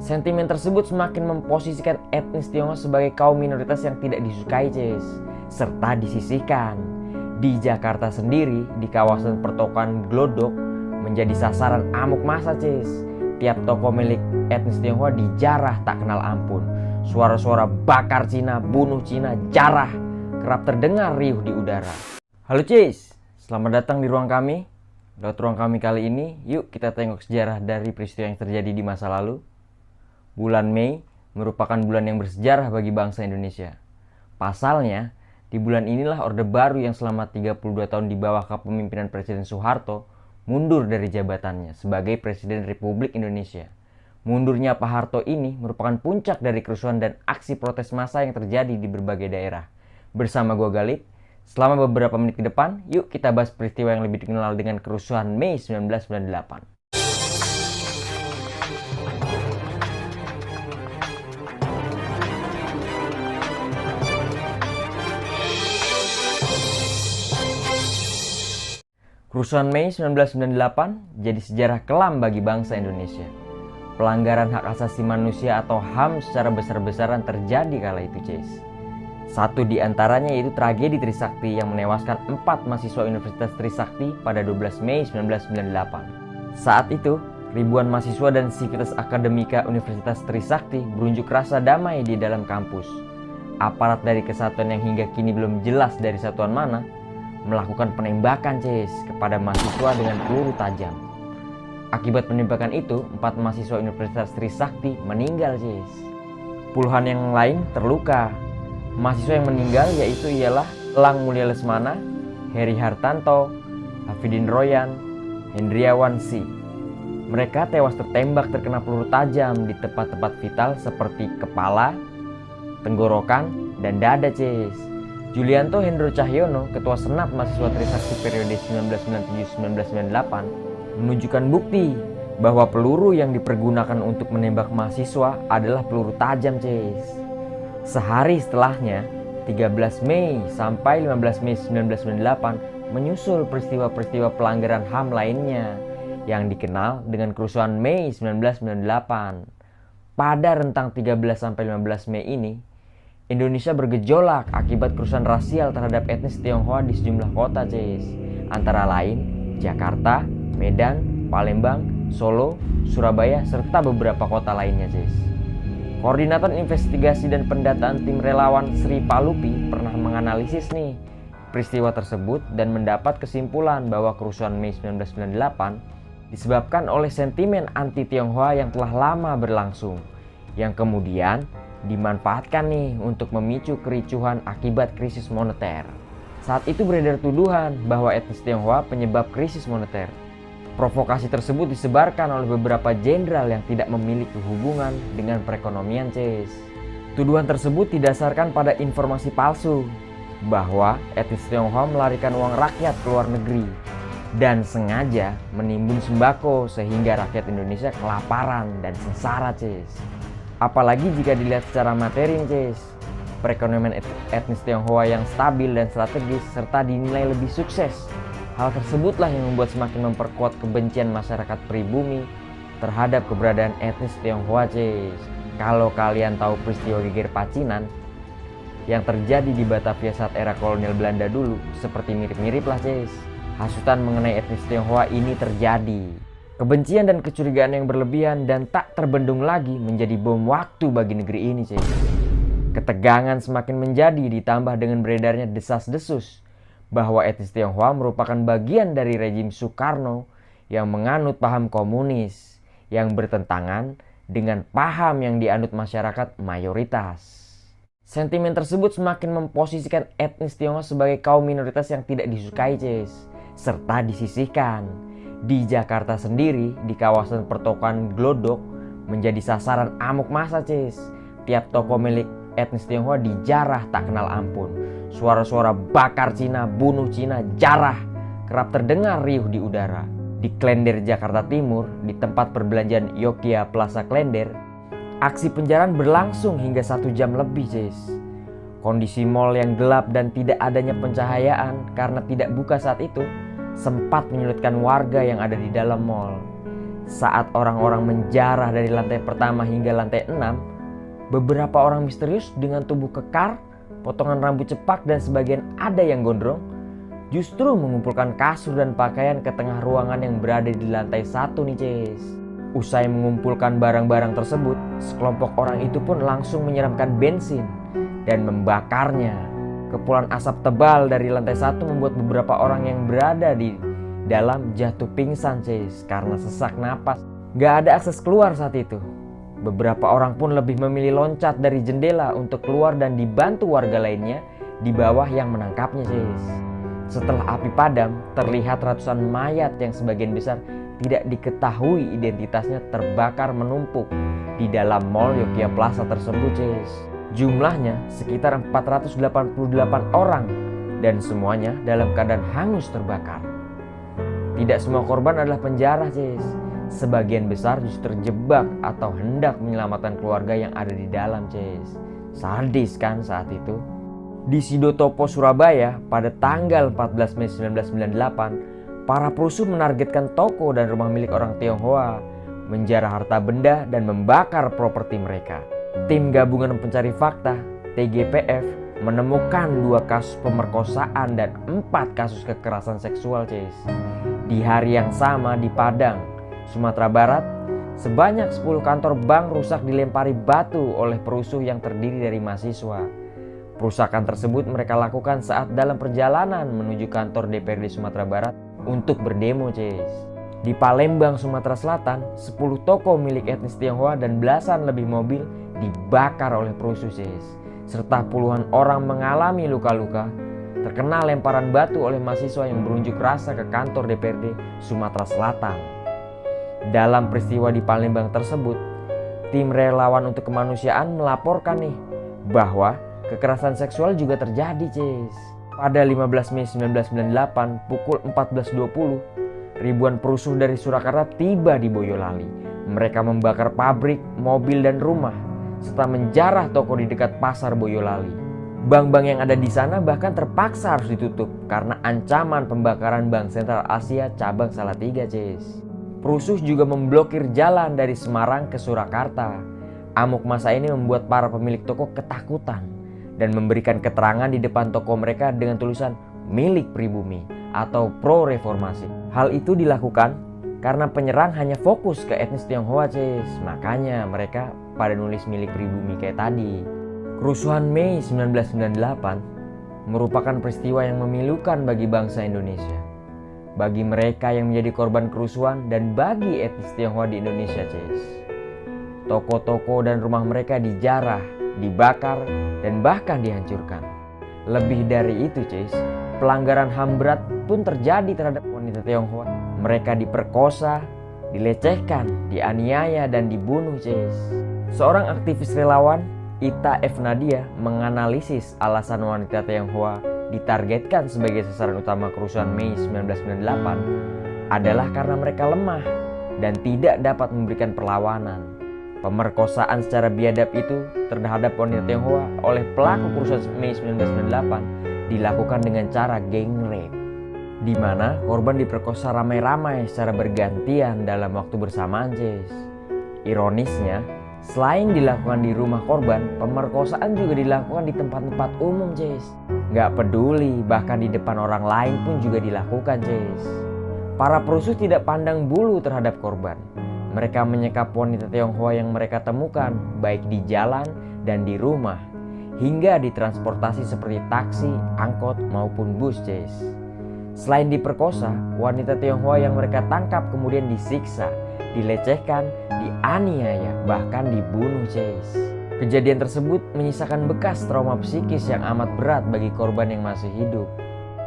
Sentimen tersebut semakin memposisikan etnis Tionghoa sebagai kaum minoritas yang tidak disukai, serta disisihkan. Di Jakarta sendiri, di kawasan pertokoan Glodok menjadi sasaran amuk massa, Tiap toko milik etnis Tionghoa dijarah tak kenal ampun. Suara-suara bakar Cina, bunuh Cina, jarah kerap terdengar riuh di udara. Halo selamat datang di ruang kami. Lewat ruang kami kali ini, yuk kita tengok sejarah dari peristiwa yang terjadi di masa lalu. Bulan Mei merupakan bulan yang bersejarah bagi bangsa Indonesia. Pasalnya, di bulan inilah Orde Baru yang selama 32 tahun di bawah kepemimpinan Presiden Soeharto mundur dari jabatannya sebagai Presiden Republik Indonesia. Mundurnya Pak Harto ini merupakan puncak dari kerusuhan dan aksi protes massa yang terjadi di berbagai daerah. Bersama gue Galip, selama beberapa menit ke depan, yuk kita bahas peristiwa yang lebih dikenal dengan kerusuhan Mei 1998. Kerusuhan Mei 1998 jadi sejarah kelam bagi bangsa Indonesia. Pelanggaran hak asasi manusia atau HAM secara besar-besaran terjadi kala itu, Satu di antaranya yaitu tragedi Trisakti yang menewaskan 4 mahasiswa Universitas Trisakti pada 12 Mei 1998. Saat itu, ribuan mahasiswa dan sivitas akademika Universitas Trisakti berunjuk rasa damai di dalam kampus. Aparat dari kesatuan yang hingga kini belum jelas dari satuan mana melakukan penembakan kepada mahasiswa dengan peluru tajam. Akibat penembakan itu, 4 mahasiswa Universitas Trisakti meninggal, Puluhan yang lain terluka. Mahasiswa yang meninggal ialah Elang Mulia Lesmana, Heri Hartanto, Hafidin Royan, Hendriawan Si. Mereka tewas tertembak terkena peluru tajam di tempat-tempat vital seperti kepala, tenggorokan, dan dada, Julianto Hendro Cahyono, Ketua Senat Mahasiswa Trisakti periode 1997-1998, menunjukkan bukti bahwa peluru yang dipergunakan untuk menembak mahasiswa adalah peluru tajam, Sehari setelahnya, 13 Mei sampai 15 Mei 1998, menyusul peristiwa-peristiwa pelanggaran HAM lainnya yang dikenal dengan kerusuhan Mei 1998. Pada rentang 13 sampai 15 Mei ini, Indonesia bergejolak akibat kerusuhan rasial terhadap etnis Tionghoa di sejumlah kota, antara lain Jakarta, Medan, Palembang, Solo, Surabaya, serta beberapa kota lainnya, Koordinator Investigasi dan Pendataan Tim Relawan Sri Palupi pernah menganalisis peristiwa tersebut dan mendapat kesimpulan bahwa kerusuhan Mei 1998 disebabkan oleh sentimen anti Tionghoa yang telah lama berlangsung, yang kemudian dimanfaatkan untuk memicu kericuhan akibat krisis moneter. Saat itu beredar tuduhan bahwa etnis Tionghoa penyebab krisis moneter. Provokasi tersebut disebarkan oleh beberapa jenderal yang tidak memiliki hubungan dengan perekonomian, Tuduhan tersebut didasarkan pada informasi palsu bahwa etnis Tionghoa melarikan uang rakyat ke luar negeri dan sengaja menimbun sembako sehingga rakyat Indonesia kelaparan dan sengsara, Apalagi jika dilihat secara materi, perekonomian etnis Tionghoa yang stabil dan strategis serta dinilai lebih sukses. Hal tersebutlah yang membuat semakin memperkuat kebencian masyarakat pribumi terhadap keberadaan etnis Tionghoa, Kalau kalian tahu peristiwa Geger Pacinan yang terjadi di Batavia saat era kolonial Belanda dulu, seperti mirip-mirip lah, hasutan mengenai etnis Tionghoa ini terjadi. Kebencian dan kecurigaan yang berlebihan dan tak terbendung lagi menjadi bom waktu bagi negeri ini, Ketegangan semakin menjadi ditambah dengan beredarnya desas-desus bahwa etnis Tionghoa merupakan bagian dari rejim Soekarno yang menganut paham komunis yang bertentangan dengan paham yang dianut masyarakat mayoritas. Sentimen tersebut semakin memposisikan etnis Tionghoa sebagai kaum minoritas yang tidak disukai, serta disisihkan. Di Jakarta sendiri, di kawasan pertokoan Glodok menjadi sasaran amuk massa, Tiap toko milik etnis Tionghoa dijarah tak kenal ampun. Suara-suara bakar Cina, bunuh Cina, jarah kerap terdengar riuh di udara. Di Klender, Jakarta Timur, di tempat perbelanjaan Yokia Plaza Klender, aksi penjarahan berlangsung hingga 1 jam lebih, Kondisi mal yang gelap dan tidak adanya pencahayaan karena tidak buka saat itu sempat menyulitkan warga yang ada di dalam mal. Saat orang-orang menjarah dari lantai pertama hingga lantai 6, beberapa orang misterius dengan tubuh kekar, potongan rambut cepak dan sebagian ada yang gondrong, justru mengumpulkan kasur dan pakaian ke tengah ruangan yang berada di lantai 1 nih Ces. Usai mengumpulkan barang-barang tersebut, sekelompok orang itu pun langsung menyiramkan bensin dan membakarnya. Kepulan asap tebal dari lantai 1 membuat beberapa orang yang berada di dalam jatuh pingsan Ces karena sesak napas. Gak ada akses keluar saat itu. Beberapa orang pun lebih memilih loncat dari jendela untuk keluar dan dibantu warga lainnya di bawah yang menangkapnya Ces. Setelah api padam, terlihat ratusan mayat yang sebagian besar tidak diketahui identitasnya terbakar menumpuk di dalam Mall Yogyakaya Plaza tersebut Ces. Jumlahnya sekitar 488 orang dan semuanya dalam keadaan hangus terbakar. Tidak semua korban adalah penjara Ces. Sebagian besar justru terjebak atau hendak menyelamatkan keluarga yang ada di dalam Ces. Sadis kan saat itu. Di Sidotopo, Surabaya pada tanggal 14 Mei 1998, para perusuh menargetkan toko dan rumah milik orang Tionghoa, menjarah harta benda dan membakar properti mereka. Tim Gabungan Pencari Fakta (TGPF) menemukan 2 kasus pemerkosaan dan 4 kasus kekerasan seksual Ces. Di hari yang sama di Padang, Sumatera Barat, sebanyak 10 kantor bank rusak dilempari batu oleh perusuh yang terdiri dari mahasiswa. Perusakan tersebut mereka lakukan saat dalam perjalanan menuju kantor DPRD Sumatera Barat untuk berdemo Ces. Di Palembang, Sumatera Selatan, 10 toko milik etnis Tionghoa dan belasan lebih mobil dibakar oleh perusuh Ces, serta puluhan orang mengalami luka-luka terkena lemparan batu oleh mahasiswa yang berunjuk rasa ke kantor DPRD Sumatera Selatan. Dalam peristiwa di Palembang tersebut, tim relawan untuk kemanusiaan melaporkan bahwa kekerasan seksual juga terjadi Ces. Pada 15 Mei 1998 pukul 14.20, ribuan perusuh dari Surakarta tiba di Boyolali. Mereka membakar pabrik, mobil dan rumah, serta menjarah toko di dekat pasar Boyolali. Bank-bank yang ada di sana bahkan terpaksa harus ditutup karena ancaman pembakaran Bank Sentral Asia cabang Salatiga Ces. Perusuh juga memblokir jalan dari Semarang ke Surakarta. Amuk masa ini membuat para pemilik toko ketakutan dan memberikan keterangan di depan toko mereka dengan tulisan milik pribumi atau pro reformasi. Hal itu dilakukan karena penyerang hanya fokus ke etnis Tionghoa Ces. Makanya mereka pada nulis milik pribumi kayak tadi. Kerusuhan Mei 1998 merupakan peristiwa yang memilukan bagi bangsa Indonesia, bagi mereka yang menjadi korban kerusuhan dan bagi etnis Tionghoa di Indonesia Ces. Toko-toko dan rumah mereka dijarah, dibakar, dan bahkan dihancurkan. Lebih dari itu Ces, pelanggaran HAM berat pun terjadi terhadap wanita Tionghoa. Mereka diperkosa, dilecehkan, dianiaya, dan dibunuh Ces. Seorang aktivis relawan, Ita F. Nadia, menganalisis alasan wanita Tionghoa ditargetkan sebagai sasaran utama kerusuhan Mei 1998 adalah karena mereka lemah dan tidak dapat memberikan perlawanan. Pemerkosaan secara biadab itu terhadap wanita Tionghoa oleh pelaku kerusuhan Mei 1998 dilakukan dengan cara gang rape, di mana korban diperkosa ramai-ramai secara bergantian dalam waktu bersamaan Ces. Ironisnya, selain dilakukan di rumah korban, pemerkosaan juga dilakukan di tempat-tempat umum Ces. Gak peduli, bahkan di depan orang lain pun juga dilakukan Ces. Para perusuh tidak pandang bulu terhadap korban. Mereka menyekap wanita Tionghoa yang mereka temukan baik di jalan dan di rumah, hingga ditransportasi seperti taksi, angkot maupun bus Ces. Selain diperkosa, wanita Tionghoa yang mereka tangkap kemudian disiksa, dilecehkan, dianiaya, bahkan dibunuh Ces. Kejadian tersebut menyisakan bekas trauma psikis yang amat berat bagi korban yang masih hidup.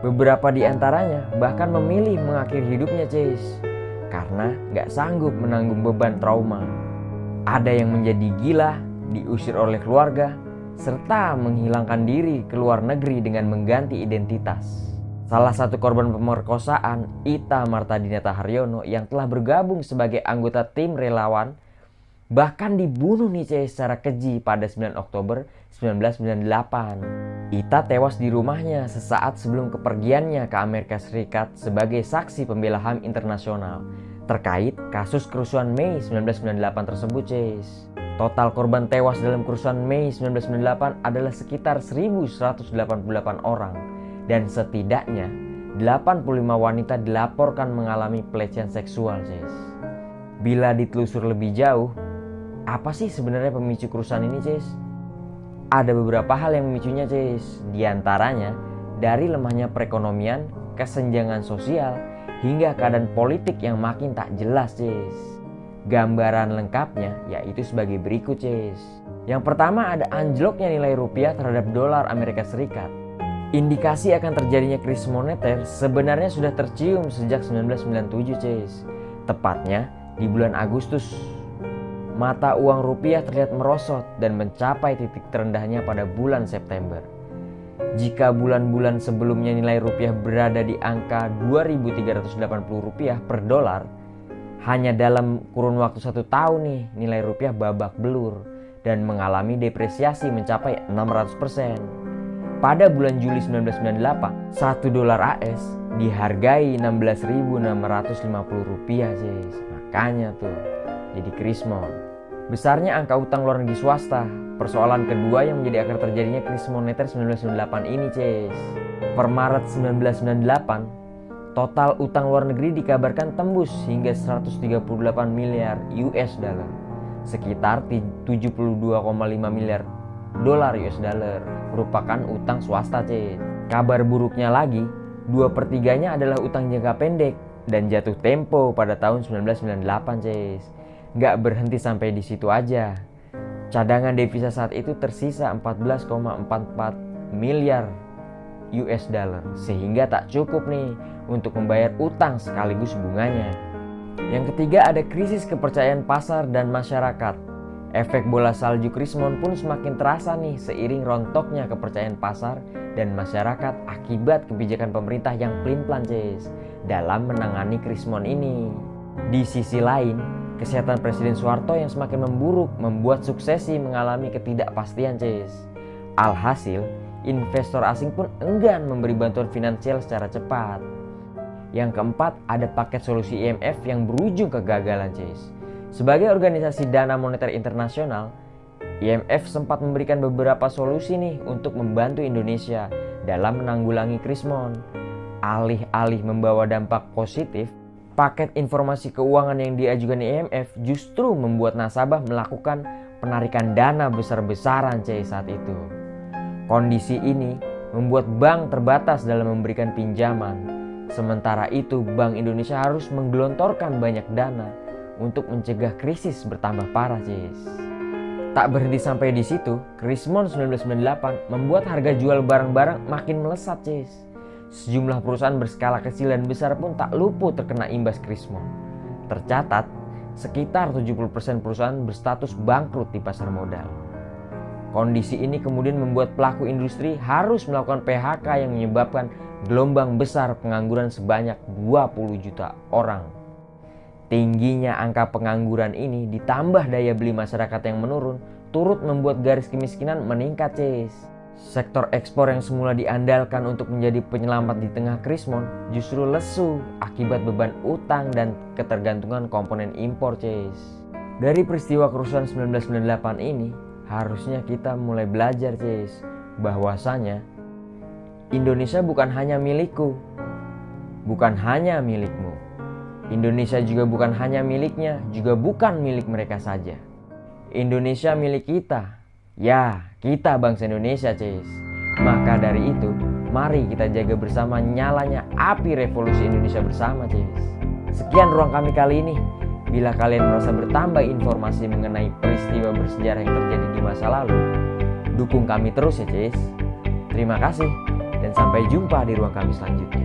Beberapa di antaranya bahkan memilih mengakhiri hidupnya Ces, karena gak sanggup menanggung beban trauma. Ada yang menjadi gila, diusir oleh keluarga, serta menghilangkan diri ke luar negeri dengan mengganti identitas. Salah satu korban pemerkosaan, Ita Martadinata Haryono, yang telah bergabung sebagai anggota tim relawan, bahkan dibunuh secara keji pada 9 Oktober 1998. Ita tewas di rumahnya sesaat sebelum kepergiannya ke Amerika Serikat sebagai saksi pembela HAM internasional terkait kasus kerusuhan Mei 1998 tersebut, Cis. Total korban tewas dalam kerusuhan Mei 1998 adalah sekitar 1.188 orang dan setidaknya 85 wanita dilaporkan mengalami pelecehan seksual, Cis. Bila ditelusur lebih jauh, apa sih sebenarnya pemicu kerusuhan ini, Cis? Ada beberapa hal yang memicunya, Cis. Di antaranya dari lemahnya perekonomian, kesenjangan sosial, hingga keadaan politik yang makin tak jelas, Cis. Gambaran lengkapnya yaitu sebagai berikut, Cis. Yang pertama ada anjloknya nilai rupiah terhadap dolar Amerika Serikat. Indikasi akan terjadinya krisis moneter sebenarnya sudah tercium sejak 1997, Cis. Tepatnya di bulan Agustus. Mata uang rupiah terlihat merosot dan mencapai titik terendahnya pada bulan September. Jika bulan-bulan sebelumnya nilai rupiah berada di angka Rp2.380 per dolar, hanya dalam kurun waktu 1 tahun nih nilai rupiah babak belur dan mengalami depresiasi mencapai 600%. Pada bulan Juli 1998, 1 dolar AS dihargai Rp16.650, Cis. Makanya tuh jadi krismon. Besarnya angka utang luar negeri swasta, persoalan kedua yang menjadi akar terjadinya krisis moneter 1998 ini, Cis. Per Maret 1998, total utang luar negeri dikabarkan tembus hingga 138 miliar US dollar, sekitar 72,5 miliar dolar US dollar merupakan utang swasta, Cis. Kabar buruknya lagi, 2/3-nya adalah utang jangka pendek dan jatuh tempo pada tahun 1998, Cis. Gak berhenti sampai di situ aja. Cadangan devisa saat itu tersisa 14,44 miliar US dollar, sehingga tak cukup nih untuk membayar utang sekaligus bunganya. Yang ketiga ada krisis kepercayaan pasar dan masyarakat. Efek bola salju krismon pun semakin terasa nih seiring rontoknya kepercayaan pasar dan masyarakat akibat kebijakan pemerintah yang pelin-pelan, Cis, dalam menangani krismon ini. Di sisi lain, kesehatan Presiden Soeharto yang semakin memburuk membuat suksesi mengalami ketidakpastian, Cis. Alhasil, investor asing pun enggan memberi bantuan finansial secara cepat. Yang keempat, ada paket solusi IMF yang berujung kegagalan, Cis. Sebagai organisasi dana moneter internasional, IMF sempat memberikan beberapa solusi nih untuk membantu Indonesia dalam menanggulangi krismon. Alih-alih membawa dampak positif, paket informasi keuangan yang diajukan IMF justru membuat nasabah melakukan penarikan dana besar-besaran, saat itu. Kondisi ini membuat bank terbatas dalam memberikan pinjaman. Sementara itu, Bank Indonesia harus menggelontorkan banyak dana untuk mencegah krisis bertambah parah, Cis. Tak berhenti sampai di situ, krismon 1998 membuat harga jual barang-barang makin melesat, Cis. Sejumlah perusahaan berskala kecil dan besar pun tak luput terkena imbas krismon. Tercatat, sekitar 70% perusahaan berstatus bangkrut di pasar modal. Kondisi ini kemudian membuat pelaku industri harus melakukan PHK yang menyebabkan gelombang besar pengangguran sebanyak 20 juta orang. Tingginya angka pengangguran ini ditambah daya beli masyarakat yang menurun turut membuat garis kemiskinan meningkat, Cis. Sektor ekspor yang semula diandalkan untuk menjadi penyelamat di tengah krismon justru lesu akibat beban utang dan ketergantungan komponen impor, Cis. Dari peristiwa kerusuhan 1998 ini, harusnya kita mulai belajar, Cis, bahwasanya Indonesia bukan hanya milikku, bukan hanya milikmu. Indonesia juga bukan hanya miliknya, juga bukan milik mereka saja. Indonesia milik kita. Ya, kita bangsa Indonesia, Cis. Maka dari itu, mari kita jaga bersama nyalanya api revolusi Indonesia bersama, Cis. Sekian ruang kami kali ini. Bila kalian merasa bertambah informasi mengenai peristiwa bersejarah yang terjadi di masa lalu, dukung kami terus ya, Cis. Terima kasih dan sampai jumpa di ruang kami selanjutnya.